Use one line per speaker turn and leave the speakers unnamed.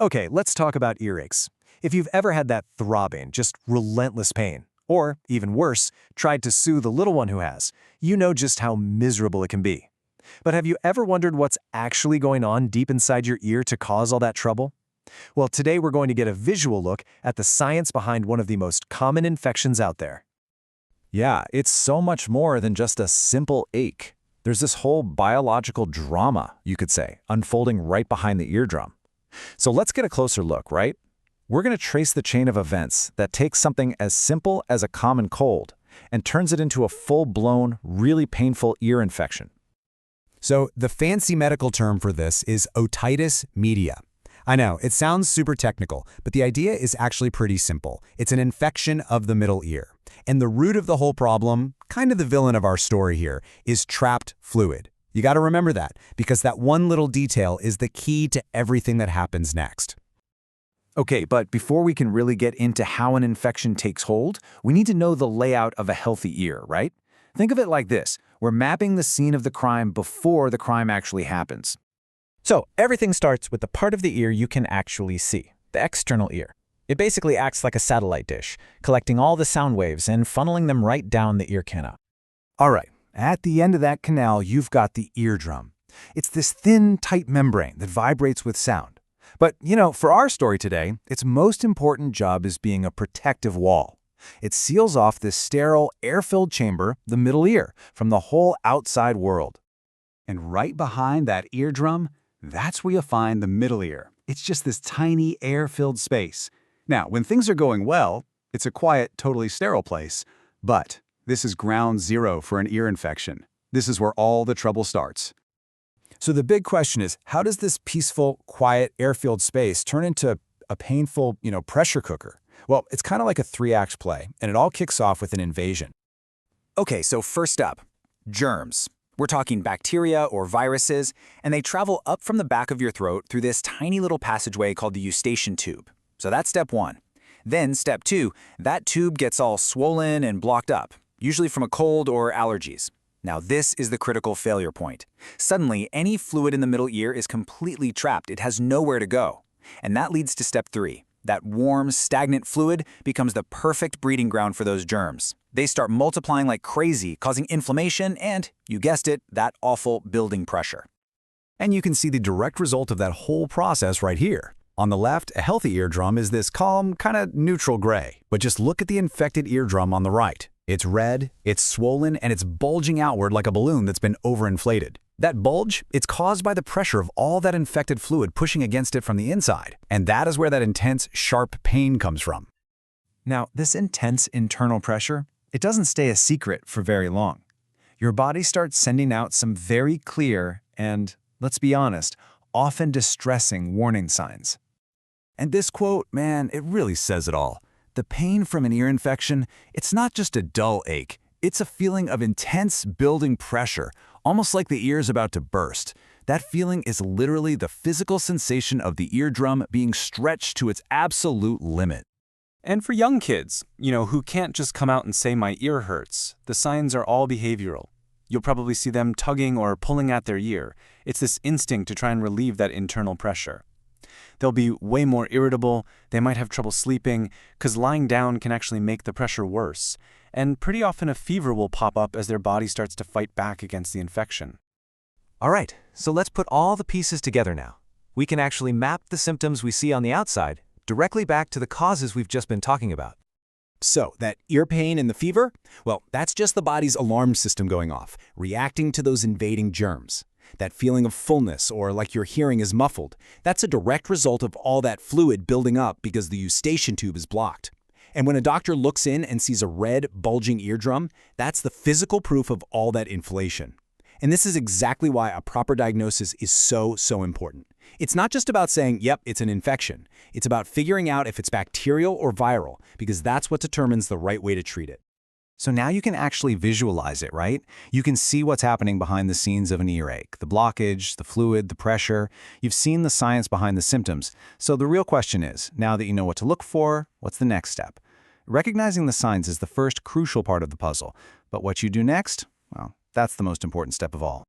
Okay, let's talk about earaches. If you've ever had that throbbing, just relentless pain, or, even worse, tried to soothe a little one who has, you know just how miserable it can be. But have you ever wondered what's actually going on deep inside your ear to cause all that trouble? Well, today we're going to get a visual look at the science behind one of the most common infections out there.
Yeah, it's so much more than just a simple ache. There's this whole biological drama, you could say, unfolding right behind the eardrum. So let's get a closer look, right? We're going to trace the chain of events that takes something as simple as a common cold and turns it into a full-blown, really painful ear infection.
So the fancy medical term for this is otitis media. I know, it sounds super technical, but the idea is actually pretty simple. It's an infection of the middle ear. And the root of the whole problem, kind of the villain of our story here, is trapped fluid. You got to remember that, because that one little detail is the key to everything that happens next.
Okay, but before we can really get into how an infection takes hold, we need to know the layout of a healthy ear, right? Think of it like this. We're mapping the scene of the crime before the crime actually happens.
So everything starts with the part of the ear you can actually see, the external ear. It basically acts like a satellite dish, collecting all the sound waves and funneling them right down the ear canal.
All right, at the end of that canal, you've got the eardrum. It's this thin, tight membrane that vibrates with sound. But, for our story today, its most important job is being a protective wall. It seals off this sterile, air-filled chamber, the middle ear, from the whole outside world.
And right behind that eardrum, that's where you'll find the middle ear. It's just this tiny, air-filled space. Now, when things are going well, it's a quiet, totally sterile place. But this is ground zero for an ear infection. This is where all the trouble starts.
So the big question is, how does this peaceful, quiet, air-filled space turn into a painful, pressure cooker? Well, it's kind of like a three-act play, and it all kicks off with an invasion.
Okay, so first up, germs. We're talking bacteria or viruses, and they travel up from the back of your throat through this tiny little passageway called the eustachian tube. So that's step one. Then step two, that tube gets all swollen and blocked up, usually from a cold or allergies. Now this is the critical failure point. Suddenly, any fluid in the middle ear is completely trapped. It has nowhere to go. And that leads to step three. That warm, stagnant fluid becomes the perfect breeding ground for those germs. They start multiplying like crazy, causing inflammation and, you guessed it, that awful building pressure.
And you can see the direct result of that whole process right here. On the left, a healthy eardrum is this calm, kind of neutral gray. But just look at the infected eardrum on the right. It's red, it's swollen, and it's bulging outward like a balloon that's been overinflated. That bulge, it's caused by the pressure of all that infected fluid pushing against it from the inside. And that is where that intense, sharp pain comes from.
Now, this intense internal pressure, it doesn't stay a secret for very long. Your body starts sending out some very clear and, let's be honest, often distressing warning signs.
And this quote, man, it really says it all. The pain from an ear infection, it's not just a dull ache. It's a feeling of intense building pressure, almost like the ear is about to burst. That feeling is literally the physical sensation of the eardrum being stretched to its absolute limit.
And for young kids, who can't just come out and say my ear hurts, the signs are all behavioral. You'll probably see them tugging or pulling at their ear. It's this instinct to try and relieve that internal pressure. They'll be way more irritable, they might have trouble sleeping, because lying down can actually make the pressure worse. And pretty often a fever will pop up as their body starts to fight back against the infection.
All right, so let's put all the pieces together now. We can actually map the symptoms we see on the outside directly back to the causes we've just been talking about.
So, that ear pain and the fever? Well, that's just the body's alarm system going off, reacting to those invading germs. That feeling of fullness or like your hearing is muffled, that's a direct result of all that fluid building up because the eustachian tube is blocked. And when a doctor looks in and sees a red, bulging eardrum, that's the physical proof of all that inflation. And this is exactly why a proper diagnosis is so important. It's not just about saying, yep, it's an infection. It's about figuring out if it's bacterial or viral, because that's what determines the right way to treat it.
So now you can actually visualize it, right? You can see what's happening behind the scenes of an earache, the blockage, the fluid, the pressure. You've seen the science behind the symptoms. So the real question is, now that you know what to look for, what's the next step? Recognizing the signs is the first crucial part of the puzzle. But what you do next, well, that's the most important step of all.